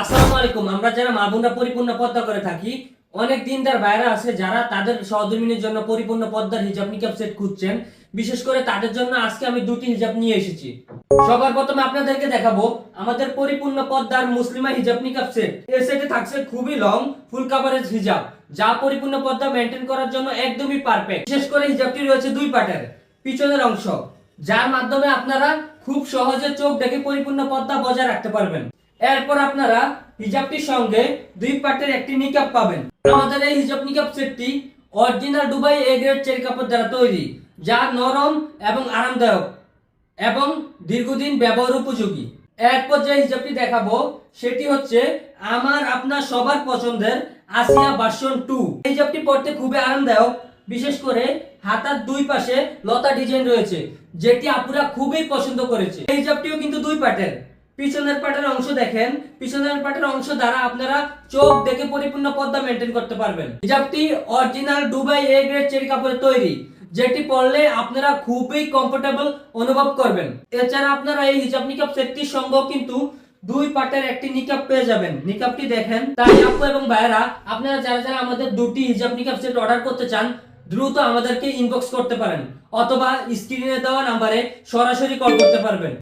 আসসালামু আলাইকুম। আমরা যারা মা বোনরা পরিপূর্ণ পর্দা করে থাকি, অনেক দিনদার ভাইরা আছে যারা তাদের সহধর্মিনীর জন্য পরিপূর্ণ পর্দার হিজাব নিকাব সেট খুঁজছেন। বিশেষ করে তাদের জন্য আজকে আমি দুটি হিজাব নিয়ে এসেছি। সবার প্রথমে আপনাদেরকে দেখাবো আমাদের পরিপূর্ণ পর্দার মুসলিমা হিজাব নিকাব সেট। এই সেটে থাকছে খুবই লং ফুল কভারেজ হিজাব, যা পরিপূর্ণ পর্দা মেইনটেইন করার জন্য একদমই পারফেক্ট। বিশেষ করে হিজাবটি রয়েছে দুই পার্টের, পিছনের অংশ, যার মাধ্যমে আপনারা খুব সহজে চোখ দেখে পরিপূর্ণ পর্দা বজায় রাখতে পারবেন। এরপর আপনারা হিজাবটির সঙ্গে দুই পার্টের একটি নিকাব পাবেন। আমাদের এই হিজাব নিকাব সেটটি original Dubai A grade cherry কাপড় দ্বারা তৈরি, যা নরম এবং আরামদায়ক এবং দীর্ঘদিন ব্যবহার উপযোগী। এরপর যে হিজাবটি দেখাবো সেটি হচ্ছে আমার আপনার সবার পছন্দের আসিয়া ভার্সন 2। এই হিজাবটি পরতে খুবই আরামদায়ক। বিশেষ করে হাতার দুই পাশে লতা ডিজাইন রয়েছে, যেটি আপুরা খুবই পছন্দ করেছে। এই হিজাবটিও কিন্তু দুই পার্টের। পিছনের পাটের অংশ দেখেন, পিছনের পাটের অংশ দ্বারা আপনারা চোখ দেখে পরিপূর্ণ পর্দা মেইনটেইন করতে পারবেন। হিজাবটি original Dubai A grade cherry কাপড়ে তৈরি, যেটি পরলে আপনারা খুবই কমফোর্টেবল অনুভব করবেন। এছাড়া আপনারা এই হিজাব নিকাব সেটটির সঙ্গে কিন্তু দুই পাটের একটি নিকাব পেয়ে যাবেন। নিকাবটি দেখেন। তাই আপু এবং ভাইরা, আপনারা যারা যারা আমাদের দুটি হিজাব নিকাব সেট অর্ডার করতে চান, দ্রুত আমাদেরকে ইনবক্স করতে পারেন অথবা স্ক্রিনে দেওয়া নাম্বারে সরাসরি কল করতে পারবেন।